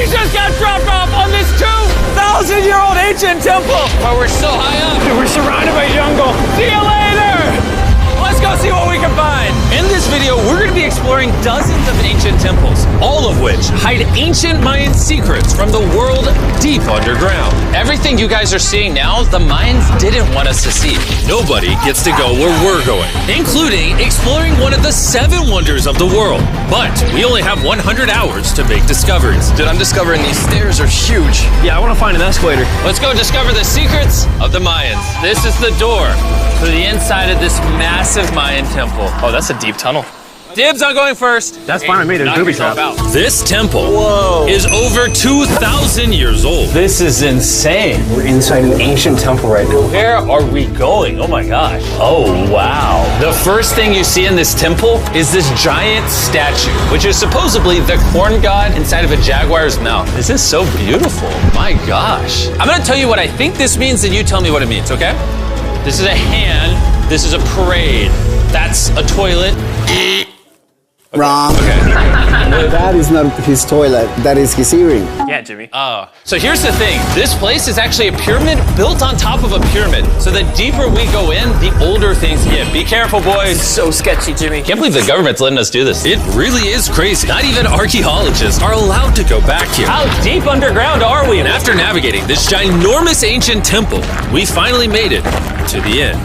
We just got dropped off on this 2,000-year-old ancient temple. But we're so high up. Dude, we're surrounded by jungle. See you later. Let's go see what we can find. In this video, we're going to be exploring dozens of ancient temples, all of which hide ancient Mayan secrets from the world deep underground. Everything you guys are seeing now, the Mayans didn't want us to see. Nobody gets to go where we're going, including exploring one of the 7 wonders of the world. But we only have 100 hours to make discoveries. Dude, I'm discovering these stairs are huge. Yeah, I want to find an escalator. Let's go discover the secrets of the Mayans. This is the door to the inside of this massive Mayan temple. Oh, that's a deep tunnel. Dibs on going first. That's fine with me. There's booby traps. This temple is over 2,000 years old. This is insane. We're inside an ancient temple right now. Where are we going? Oh my gosh. Oh, wow. The first thing you see in this temple is this giant statue, which is supposedly the corn god inside of a jaguar's mouth. This is so beautiful. My gosh. I'm gonna tell you what I think this means, and you tell me what it means, okay? This is a hand. This is a parade. That's a toilet. Wrong. Okay. That is not his toilet. That is his earring. Yeah, Jimmy. Oh. So here's the thing. This place is actually a pyramid built on top of a pyramid. So the deeper we go in, the older things get. Be careful, boys. So sketchy, Jimmy. Can't believe the government's letting us do this. It really is crazy. Not even archaeologists are allowed to go back here. How deep underground are we? And after navigating this ginormous ancient temple, we finally made it to the end.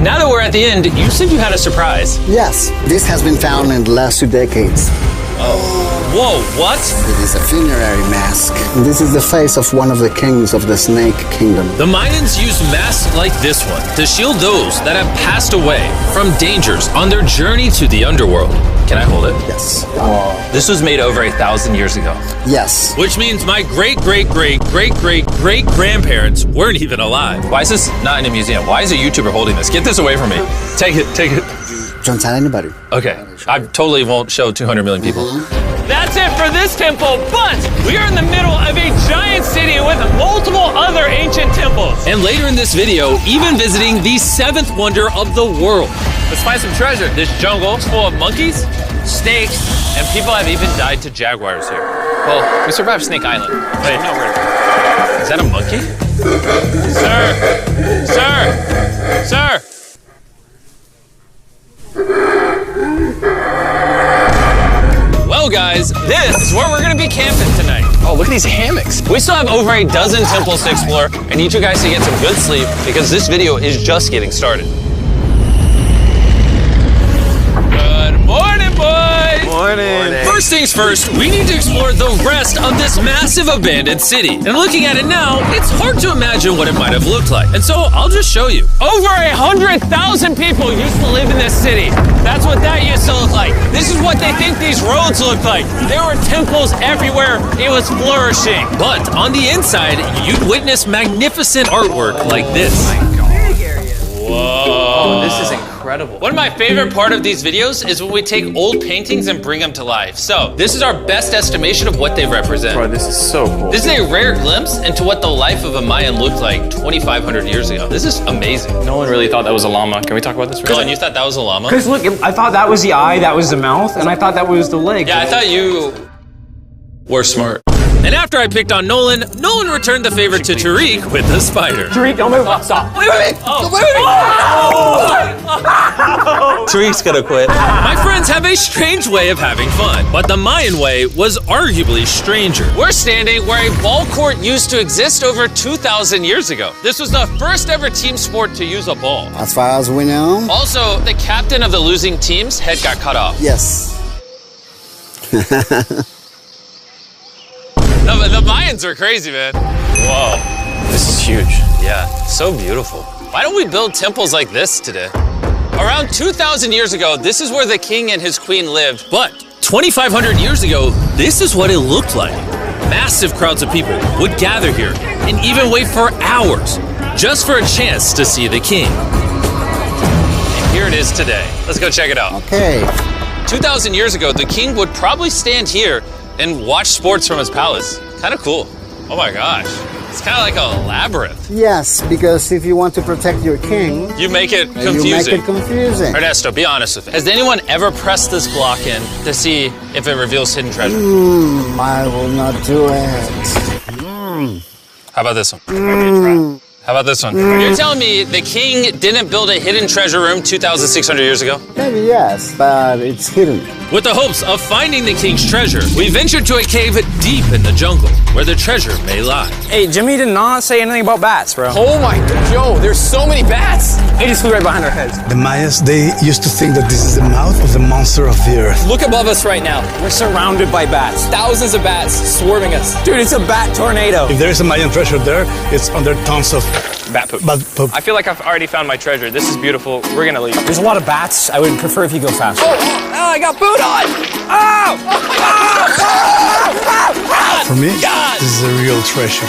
Now that we're at the end, you said you had a surprise. Yes, this has been found in the last 2 decades. Whoa, what? It is a funerary mask. This is the face of one of the kings of the Snake Kingdom. The Mayans used masks like this one to shield those that have passed away from dangers on their journey to the underworld. Can I hold it? Yes. This was made over 1,000 years ago. Yes. Which means my great-great-great-great-great-grandparents weren't even alive. Why is this not in a museum? Why is a YouTuber holding this? Get this away from me. Take it, take it. Don't tell anybody. Okay, I totally won't show 200 million people. That's it for this temple, but we are in the middle of a giant city with multiple other ancient temples. And later in this video, even visiting the 7th wonder of the world. Let's find some treasure. This jungle is full of monkeys, snakes, and people have even died to jaguars here. Well, we survived Snake Island. Wait, no, is that a monkey? Sir! Sir! Sir! Well, guys, this is where we're gonna be camping tonight. Oh, look at these hammocks. We still have over a dozen temples to explore. I need you guys to get some good sleep because this video is just getting started. Good morning, boys! Morning. First things first, we need to explore the rest of this massive abandoned city. And looking at it now, it's hard to imagine what it might have looked like. And so I'll just show you. Over 100,000 people used to live in this city. That's what that used to look like. This is what they think these roads look like. There were temples everywhere. It was flourishing. But on the inside, you'd witness magnificent artwork like this. Whoa. This is incredible. One of my favorite part of these videos is when we take old paintings and bring them to life. So this is our best estimation of what they represent. Bro, this is so cool. This is a rare glimpse into what the life of a Mayan looked like 2,500 years ago. This is amazing. No one really thought that was a llama. Can we talk about this? Dylan, you thought that was a llama? Because look, I thought that was the eye, that was the mouth, and I thought that was the leg. Yeah, I thought you were smart. And after I picked on Nolan, Nolan returned the favor to Tariq with the spider. Tariq, don't move. Stop. Wait. Oh. Tariq's gonna quit. My friends have a strange way of having fun, but the Mayan way was arguably stranger. We're standing where a ball court used to exist over 2,000 years ago. This was the first ever team sport to use a ball. As far as we know. Also, the captain of the losing team's head got cut off. Yes. The Mayans are crazy, man. Whoa. This is huge. Yeah, so beautiful. Why don't we build temples like this today? Around 2,000 years ago, this is where the king and his queen lived. But 2,500 years ago, this is what it looked like. Massive crowds of people would gather here and even wait for hours just for a chance to see the king. And here it is today. Let's go check it out. Okay. 2,000 years ago, the king would probably stand here and watch sports from his palace. Kind of cool. Oh my gosh. It's kind of like a labyrinth. Yes, because if you want to protect your king, You make it confusing. you make it confusing. Ernesto, be honest with me. Has anyone ever pressed this block in to see if it reveals hidden treasure? I will not do it. How about this one? How about this one? You're telling me the king didn't build a hidden treasure room 2,600 years ago? Maybe yes, but it's hidden. With the hopes of finding the king's treasure, we ventured to a cave deep in the jungle where the treasure may lie. Hey, Jimmy did not say anything about bats, bro. Oh my god, yo, there's so many bats. They just flew right behind our heads. The Mayas, they used to think that this is the mouth of the monster of the earth. Look above us right now. We're surrounded by bats. Thousands of bats swarming us. Dude, it's a bat tornado. If there is a Mayan treasure there, it's under tons of Bat poop. bad poop. I feel like I've already found my treasure. This is beautiful. We're gonna leave. There's a lot of bats. I would prefer if you go faster. Oh, I got food on! For me, this is a real treasure.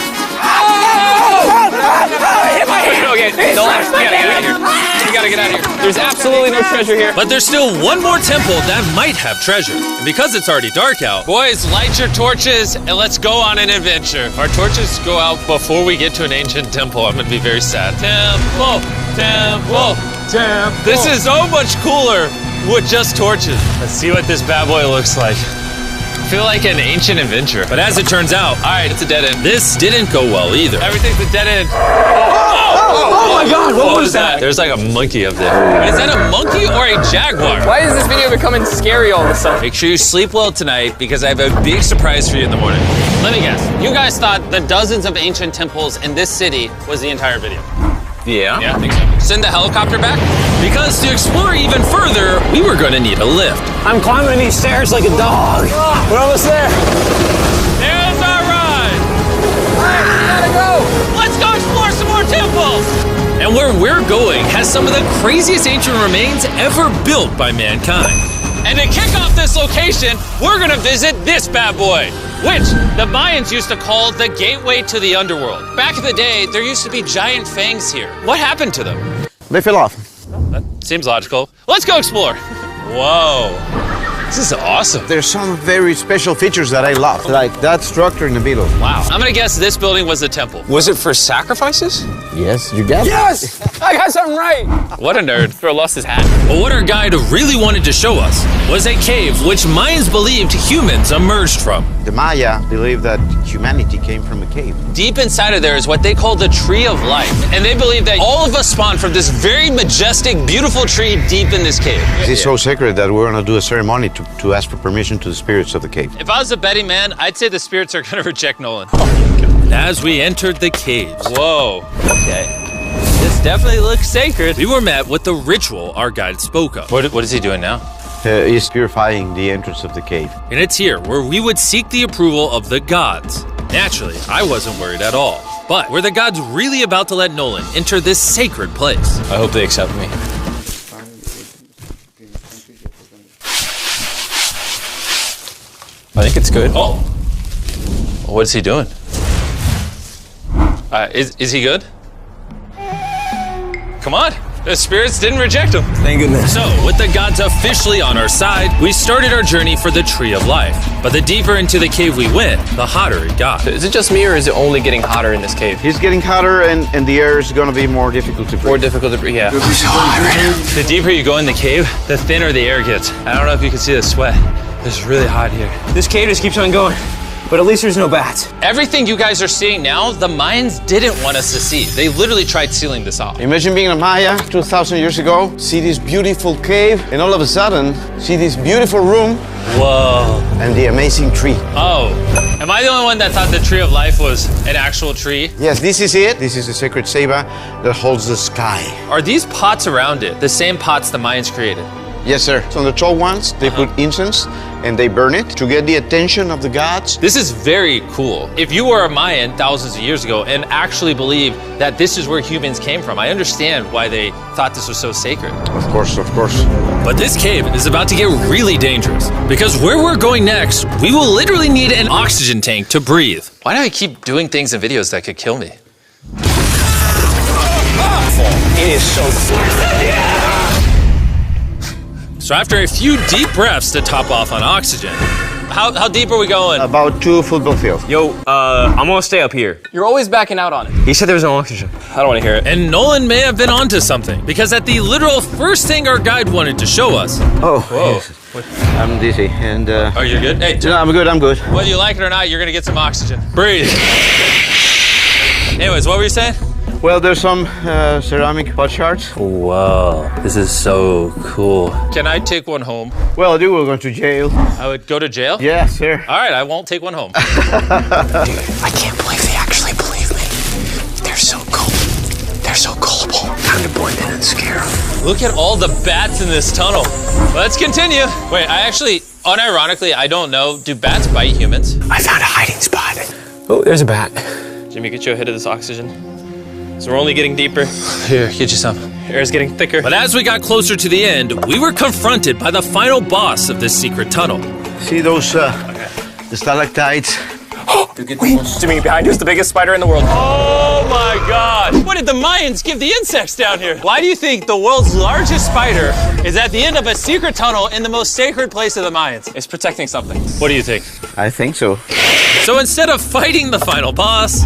Okay, no, we gotta get out of here. We gotta get out of here. There's absolutely no treasure here. But there's still one more temple that might have treasure. And because it's already dark out, boys, light your torches and let's go on an adventure. If our torches go out before we get to an ancient temple, I'm gonna be very sad. Temple, temple, temple. This is so much cooler with just torches. Let's see what this bad boy looks like. I feel like an ancient adventure. But as it turns out, all right, it's a dead end. This didn't go well either. Everything's a dead end. Oh my god, what was that? There's like a monkey up there. Is that a monkey or a jaguar? Why is this video becoming scary all of a sudden? Make sure you sleep well tonight because I have a big surprise for you in the morning. Let me guess. You guys thought the dozens of ancient temples in this city was the entire video. Yeah. Yeah, I think so. Send the helicopter back? Because to explore even further, we were going to need a lift. I'm climbing these stairs like a dog. We're almost there. There's our ride. Gotta go! Let's go explore some more temples. And where we're going has some of the craziest ancient remains ever built by mankind. And to kick off this location, we're gonna visit this bad boy, which the Mayans used to call the gateway to the underworld. Back in the day, there used to be giant fangs here. What happened to them? They fell off. That seems logical. Let's go explore. Whoa, this is awesome. There's some very special features that I love, like that structure in the middle. Wow. I'm gonna guess this building was the temple. Was it for sacrifices? Yes, you got it. Yes! I got something right. What a nerd. Bro lost his hat. But what our guide really wanted to show us was a cave which Mayans believed humans emerged from. The Maya believed that humanity came from a cave. Deep inside of there is what they call the Tree of Life. And they believe that all of us spawned from this very majestic, beautiful tree deep in this cave. It's so sacred that we're gonna do a ceremony to ask for permission to the spirits of the cave. If I was a betting man, I'd say the spirits are gonna reject Nolan. And as we entered the caves, whoa, okay. This definitely looks sacred. We were met with the ritual our guide spoke of. What is he doing now? He's purifying the entrance of the cave. And it's here where we would seek the approval of the gods. Naturally, I wasn't worried at all. But were the gods really about to let Nolan enter this sacred place? I hope they accept me. I think it's good. Oh. What is he doing? Is he good? Come on. The spirits didn't reject him. Thank goodness. So, with the gods officially on our side, we started our journey for the Tree of Life. But the deeper into the cave we went, the hotter it got. Is it just me or is it only getting hotter in this cave? He's getting hotter and the air is gonna be more difficult to breathe. More difficult to breathe, yeah. The deeper you go in the cave, the thinner the air gets. I don't know if you can see the sweat. It's really hot here. This cave just keeps on going. But at least there's no bats. Everything you guys are seeing now, the Mayans didn't want us to see. They literally tried sealing this off. Imagine being a Maya 2,000 years ago, see this beautiful cave, and all of a sudden, see this beautiful room Whoa. and the amazing tree. Oh, am I the only one that thought the Tree of Life was an actual tree? Yes, this is it. This is the sacred ceiba that holds the sky. Are these pots around it the same pots the Mayans created? Yes, sir. So on the tall ones, they put incense and they burn it to get the attention of the gods. This is very cool. If you were a Mayan thousands of years ago and actually believed that this is where humans came from, I understand why they thought this was so sacred. Of course, of course. But this cave is about to get really dangerous because where we're going next, we will literally need an oxygen tank to breathe. Why do I keep doing things in videos that could kill me? It is so So after a few deep breaths to top off on oxygen, How deep are we going? About 2 football fields. Yo, I'm gonna stay up here. You're always backing out on it. He said there was no oxygen. I don't want to hear it. And Nolan may have been onto something, because at the literal first thing our guide wanted to show us. Oh, yes. I'm dizzy and... Oh, you're good? Hey, No, I'm good. whether you like it or not, you're gonna get some oxygen. Breathe. Anyways, what were you saying? Well, there's some ceramic pot shards. Whoa, this is so cool. Can I take one home? Well, you will go to jail. I would go to jail? Yeah, sir. All right, I won't take one home. I can't believe they actually believe me. They're so cool. They're so gullible. Time to blend in and scare them. Look at all the bats in this tunnel. Let's continue. Wait, unironically, I don't know. Do bats bite humans? I found a hiding spot. Oh, there's a bat. Jimmy, get you a hit of this oxygen. So we're only getting deeper. Here, get you some. Air's getting thicker. But as we got closer to the end, we were confronted by the final boss of this secret tunnel. See those the stalactites? Jimmy, behind you is the biggest spider in the world. Oh my God! What did the Mayans give the insects down here? Why do you think the world's largest spider is at the end of a secret tunnel in the most sacred place of the Mayans? It's protecting something. What do you think? I think so. So instead of fighting the final boss,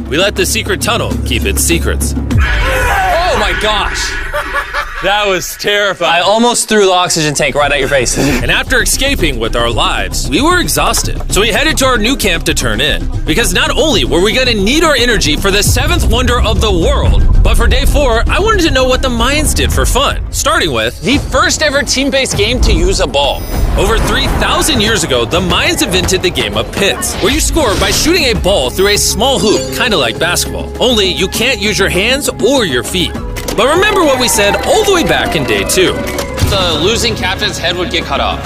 we let the secret tunnel keep its secrets. Oh my gosh! That was terrifying. I almost threw the oxygen tank right at your face. And after escaping with our lives, we were exhausted. So we headed to our new camp to turn in. Because not only were we gonna need our energy for the 7th wonder of the world, but for day 4, I wanted to know what the Mayans did for fun. Starting with The first ever team-based game to use a ball. over 3,000 years ago, the Mayans invented the game of pits, where you score by shooting a ball through a small hoop, kinda like basketball. Only you can't use your hands or your feet. But remember what we said all the way back in day 2. The losing captain's head would get cut off.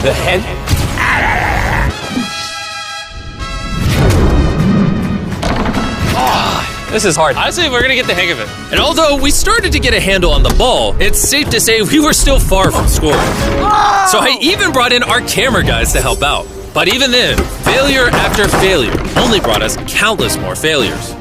The head? This is hard. Honestly, we're gonna get the hang of it. And although we started to get a handle on the ball, it's safe to say we were still far from scoring. So I even brought in our camera guys to help out. But even then, failure after failure only brought us countless more failures.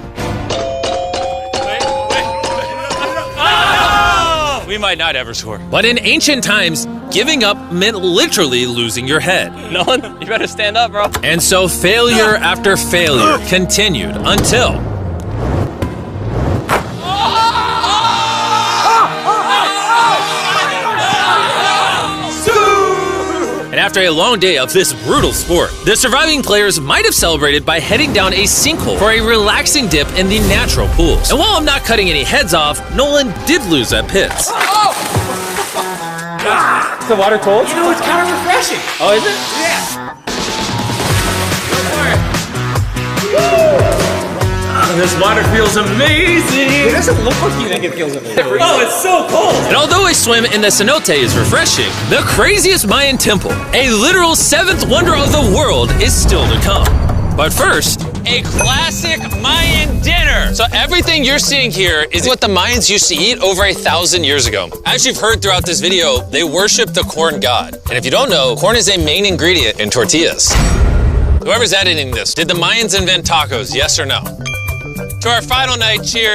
We might not ever score. But in ancient times, giving up meant literally losing your head. Nolan, you better stand up, bro. And so failure after failure continued until... And after a long day of this brutal sport, the surviving players might have celebrated by heading down a sinkhole for a relaxing dip in the natural pools. And while I'm not cutting any heads off, Nolan did lose at pits. Is the water cold? You know, it's kind of refreshing. Oh, is it? This water feels amazing! It doesn't look like you think it feels amazing. Oh, it's so cold! And although a swim in the cenote is refreshing, the craziest Mayan temple, a literal 7th wonder of the world, is still to come. But first, A classic Mayan dinner. So everything you're seeing here is what the Mayans used to eat over 1,000 years ago. As you've heard throughout this video, they worship the corn god. And if you don't know, corn is a main ingredient in tortillas. Whoever's editing this, did the Mayans invent tacos, yes or no? To our final night, cheers.